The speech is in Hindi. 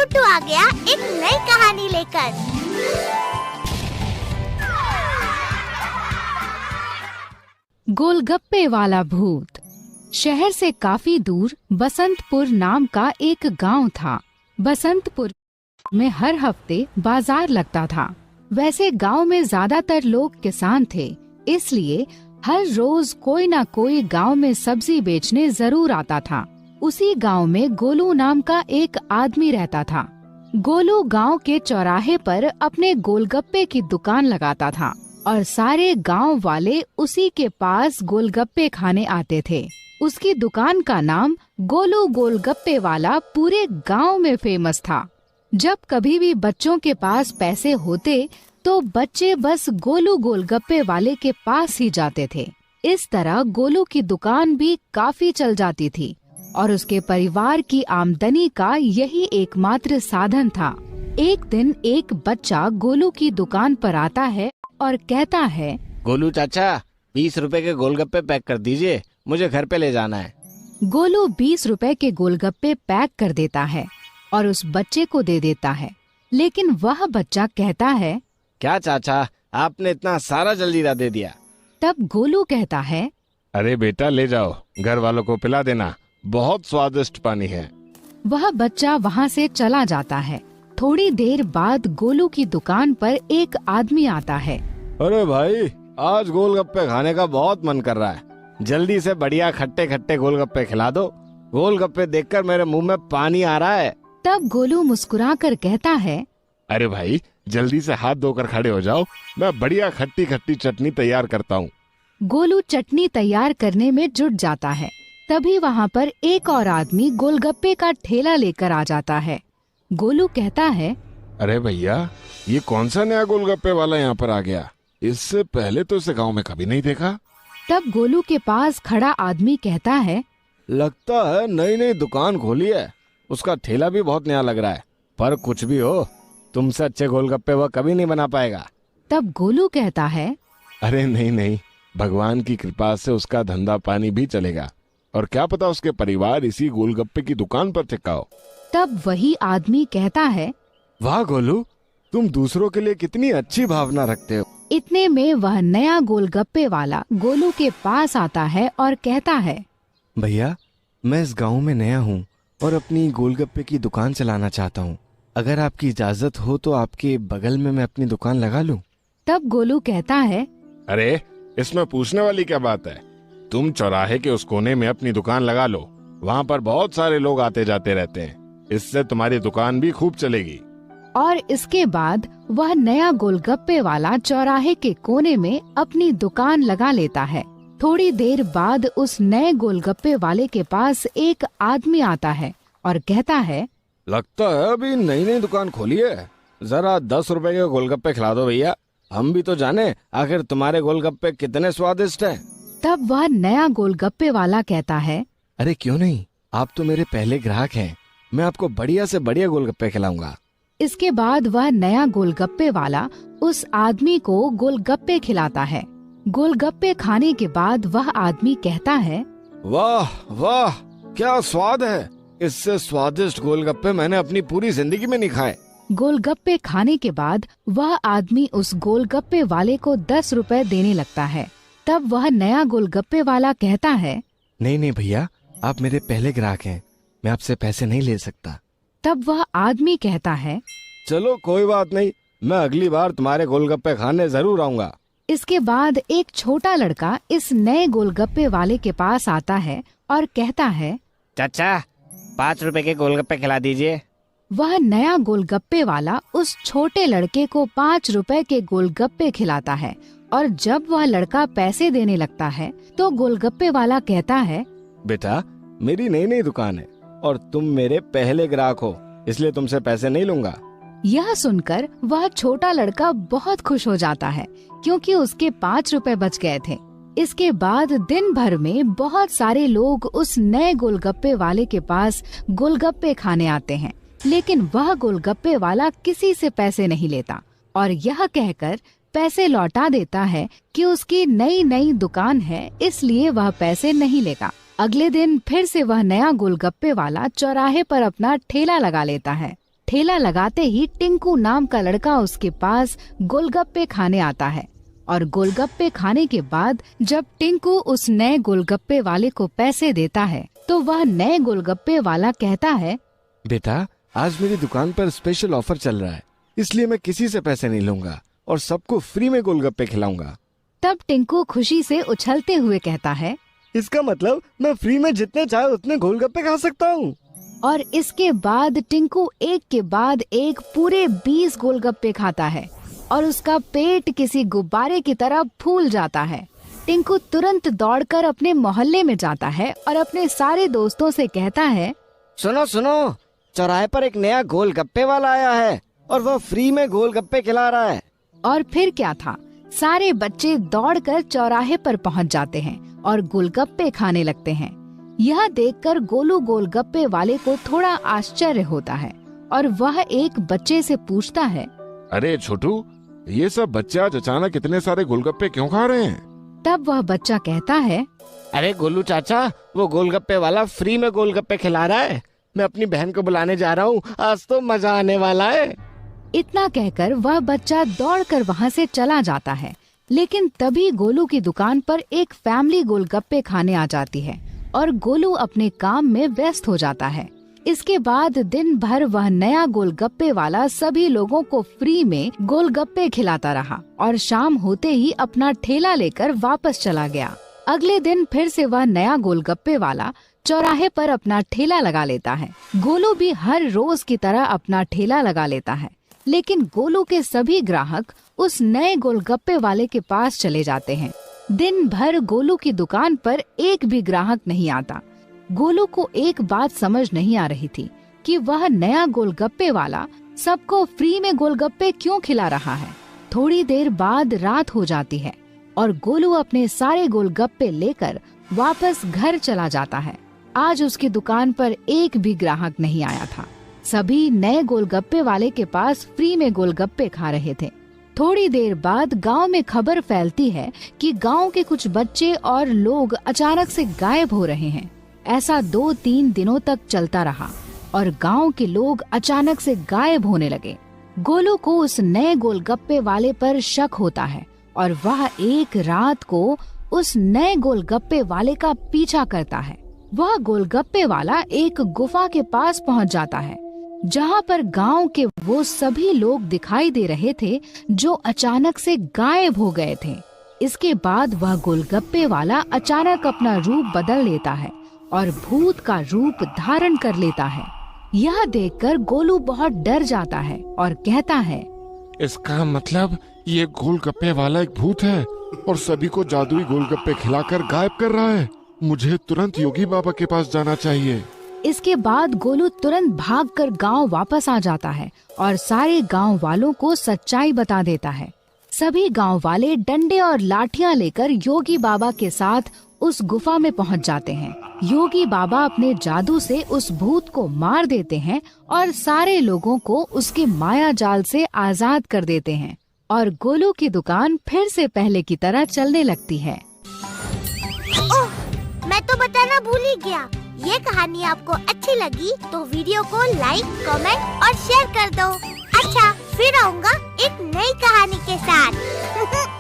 छोटू आ गया एक नई कहानी लेकर। गोलगप्पे वाला भूत। शहर से काफी दूर बसंतपुर नाम का एक गांव था। बसंतपुर में हर हफ्ते बाजार लगता था। वैसे गांव में ज्यादातर लोग किसान थे, इसलिए हर रोज कोई ना कोई गांव में सब्जी बेचने जरूर आता था। उसी गांव में गोलू नाम का एक आदमी रहता था। गोलू गांव के चौराहे पर अपने गोलगप्पे की दुकान लगाता था और सारे गांव वाले उसी के पास गोलगप्पे खाने आते थे। उसकी दुकान का नाम गोलू गोलगप्पे वाला पूरे गांव में फेमस था। जब कभी भी बच्चों के पास पैसे होते तो बच्चे बस गोलू गोलगप्पे वाले के पास ही जाते थे। इस तरह गोलू की दुकान भी काफी चल जाती थी और उसके परिवार की आमदनी का यही एकमात्र साधन था। एक दिन एक बच्चा गोलू की दुकान पर आता है और कहता है, गोलू चाचा 20 रुपए के गोलगप्पे पैक कर दीजिए, मुझे घर पे ले जाना है। गोलू 20 रुपए के गोलगप्पे पैक कर देता है और उस बच्चे को दे देता है। लेकिन वह बच्चा कहता है, क्या चाचा आपने इतना सारा जल्दीरा दे दिया। तब गोलू कहता है, अरे बेटा ले जाओ, घर वालों को पिला देना, बहुत स्वादिष्ट पानी है। वह बच्चा वहाँ से चला जाता है। थोड़ी देर बाद गोलू की दुकान पर एक आदमी आता है। अरे भाई, आज गोलगप्पे खाने का बहुत मन कर रहा है, जल्दी से बढ़िया खट्टे खट्टे गोलगप्पे खिला दो। गोलगप्पे देखकर मेरे मुंह में पानी आ रहा है। तब गोलू मुस्कुराकर कहता है, अरे भाई जल्दी से हाथ धोकर खड़े हो जाओ, मैं बढ़िया खट्टी खट्टी चटनी तैयार करता हूँ। गोलू चटनी तैयार करने में जुट जाता है। तभी वहाँ पर एक और आदमी गोलगप्पे का ठेला लेकर आ जाता है। गोलू कहता है, अरे भैया ये कौन सा नया गोलगप्पे वाला यहाँ पर आ गया, इससे पहले तो इसे गाँव में कभी नहीं देखा। तब गोलू के पास खड़ा आदमी कहता है, लगता है नई नई दुकान खोली है, उसका ठेला भी बहुत नया लग रहा है, पर कुछ भी हो तुमसे अच्छे गोलगप्पे वह कभी नहीं बना पाएगा। तब गोलू कहता है, अरे नहीं नहीं, भगवान की कृपा से उसका धंधा पानी भी चलेगा और क्या पता उसके परिवार इसी गोलगप्पे की दुकान पर टिका हो। तब वही आदमी कहता है, वाह गोलू, तुम दूसरों के लिए कितनी अच्छी भावना रखते हो। इतने में वह नया गोलगप्पे वाला गोलू के पास आता है और कहता है, भैया मैं इस गांव में नया हूँ और अपनी गोलगप्पे की दुकान चलाना चाहता हूँ। अगर आपकी इजाजत हो तो आपके बगल में मैं अपनी दुकान लगा लूँ। तब गोलू कहता है, अरे इसमें पूछने वाली क्या बात है, तुम चौराहे के उस कोने में अपनी दुकान लगा लो, वहाँ पर बहुत सारे लोग आते जाते रहते हैं, इससे तुम्हारी दुकान भी खूब चलेगी। और इसके बाद वह नया गोलगप्पे वाला चौराहे के कोने में अपनी दुकान लगा लेता है। थोड़ी देर बाद उस नए गोलगप्पे वाले के पास एक आदमी आता है और कहता है, लगता है अभी नई नई दुकान खोली है, जरा 10 रुपए के गोलगप्पे खिला दो भैया, हम भी तो जाने आखिर तुम्हारे गोलगप्पे कितने स्वादिष्ट हैं। तब वह नया गोलगप्पे वाला कहता है, अरे क्यों नहीं, आप तो मेरे पहले ग्राहक हैं, मैं आपको बढ़िया से बढ़िया गोलगप्पे खिलाऊंगा। इसके बाद वह नया गोलगप्पे वाला उस आदमी को गोलगप्पे खिलाता है। गोलगप्पे खाने के बाद वह आदमी कहता है, वाह वाह, क्या स्वाद है, इससे स्वादिष्ट गोलगप्पे मैंने अपनी पूरी जिंदगी में नहीं खाए। गोलगप्पे खाने के बाद वह आदमी उस गोलगप्पे वाले को 10 रुपए देने लगता है। तब वह नया गोलगप्पे वाला कहता है, नहीं नहीं भैया, आप मेरे पहले ग्राहक हैं, मैं आपसे पैसे नहीं ले सकता। तब वह आदमी कहता है, चलो कोई बात नहीं, मैं अगली बार तुम्हारे गोलगप्पे खाने जरूर आऊंगा। इसके बाद एक छोटा लड़का इस नए गोलगप्पे वाले के पास आता है और कहता है, चाचा 5 रुपए के गोलगप्पे खिला दीजिए। वह नया गोलगप्पे वाला उस छोटे लड़के को 5 रुपए के गोलगप्पे खिलाता है और जब वह लड़का पैसे देने लगता है तो गोलगप्पे वाला कहता है, बेटा मेरी नई नई दुकान है और तुम मेरे पहले ग्राहक हो, इसलिए तुमसे पैसे नहीं लूंगा। यह सुनकर वह छोटा लड़का बहुत खुश हो जाता है क्योंकि उसके 5 रुपए बच गए थे। इसके बाद दिन भर में बहुत सारे लोग उस नए गोलगप्पे वाले के पास गोलगप्पे खाने आते हैं, लेकिन वह गोलगप्पे वाला किसी से पैसे नहीं लेता और यह कहकर पैसे लौटा देता है कि उसकी नई नई दुकान है, इसलिए वह पैसे नहीं लेगा। अगले दिन फिर से वह नया गोलगप्पे वाला चौराहे पर अपना ठेला लगा लेता है। ठेला लगाते ही टिंकू नाम का लड़का उसके पास गोलगप्पे खाने आता है। और गोलगप्पे खाने के बाद जब टिंकू उस नए गोलगप्पे वाले को पैसे देता है तो वह नए गोलगप्पे वाला कहता है, बेटा आज मेरी दुकान पर स्पेशल ऑफर चल रहा है, इसलिए मैं किसी से पैसे नहीं लूंगा और सबको फ्री में गोलगप्पे खिलाऊंगा। तब टिंकू खुशी से उछलते हुए कहता है, इसका मतलब मैं फ्री में जितने चाहे उतने गोलगप्पे खा सकता हूँ। और इसके बाद टिंकू एक के बाद एक पूरे 20 गोलगप्पे खाता है और उसका पेट किसी गुब्बारे की तरह फूल जाता है। टिंकू तुरंत दौड़कर अपने मोहल्ले में जाता है और अपने सारे दोस्तों से कहता है, सुनो सुनो, चौराहे पर एक नया गोलगप्पे वाला आया है और वह फ्री में गोलगप्पे खिला रहा है। और फिर क्या था, सारे बच्चे दौड़कर चौराहे पर पहुंच जाते हैं और गोलगप्पे खाने लगते हैं। यह देखकर गोलू गोलगप्पे वाले को थोड़ा आश्चर्य होता है और वह एक बच्चे से पूछता है, अरे छोटू, ये सब बच्चे आज अचानक इतने सारे गोलगप्पे क्यों खा रहे हैं? तब वह बच्चा कहता है, अरे गोलू चाचा, वो गोलगप्पे वाला फ्री में गोलगप्पे खिला रहा है। मैं अपनी बहन को बुलाने जा रहा हूँ, आज तो मजा आने वाला है। इतना कहकर वह बच्चा दौड़कर वहाँ से चला जाता है। लेकिन तभी गोलू की दुकान पर एक फैमिली गोलगप्पे खाने आ जाती है और गोलू अपने काम में व्यस्त हो जाता है। इसके बाद दिन भर वह नया गोलगप्पे वाला सभी लोगों को फ्री में गोलगप्पे खिलाता रहा और शाम होते ही अपना ठेला लेकर वापस चला गया। अगले दिन फिर से वह नया गोलगप्पे वाला चौराहे पर अपना ठेला लगा लेता है। गोलू भी हर रोज की तरह अपना ठेला लगा लेता है, लेकिन गोलू के सभी ग्राहक उस नए गोलगप्पे वाले के पास चले जाते हैं। दिन भर गोलू की दुकान पर एक भी ग्राहक नहीं आता। गोलू को एक बात समझ नहीं आ रही थी कि वह नया गोलगप्पे वाला सबको फ्री में गोलगप्पे क्यों खिला रहा है। थोड़ी देर बाद रात हो जाती है और गोलू अपने सारे गोलगप्पे लेकर वापस घर चला जाता है। आज उसकी दुकान पर एक भी ग्राहक नहीं आया था। सभी नए गोलगप्पे वाले के पास फ्री में गोलगप्पे खा रहे थे। थोड़ी देर बाद गांव में खबर फैलती है कि गांव के कुछ बच्चे और लोग अचानक से गायब हो रहे हैं। ऐसा 2-3 दिनों तक चलता रहा और गांव के लोग अचानक से गायब होने लगे। गोलू को उस नए गोलगप्पे वाले पर शक होता है और वह एक रात को उस नए गोलगप्पे वाले का पीछा करता है। वह गोलगप्पे वाला एक गुफा के पास पहुंच जाता है, जहां पर गांव के वो सभी लोग दिखाई दे रहे थे जो अचानक से गायब हो गए थे। इसके बाद वह गोलगप्पे वाला अचानक अपना रूप बदल लेता है और भूत का रूप धारण कर लेता है। यह देखकर गोलू बहुत डर जाता है और कहता है, इसका मतलब ये गोलगप्पे वाला एक भूत है और सभी को जादुई गोलगप्पे खिलाकर गायब कर रहा है। मुझे तुरंत योगी बाबा के पास जाना चाहिए। इसके बाद गोलू तुरंत भागकर गांव वापस आ जाता है और सारे गांव वालों को सच्चाई बता देता है। सभी गांव वाले डंडे और लाठियां लेकर योगी बाबा के साथ उस गुफा में पहुंच जाते हैं। योगी बाबा अपने जादू से उस भूत को मार देते हैं और सारे लोगों को उसके माया जाल से आजाद कर देते हैं और गोलू की दुकान फिर से पहले की तरह चलने लगती है। ओह, मैं तो बताना भूल ही गया। ये कहानी आपको अच्छी लगी तो वीडियो को लाइक, कमेंट और शेयर कर दो। अच्छा, फिर आऊँगा एक नई कहानी के साथ।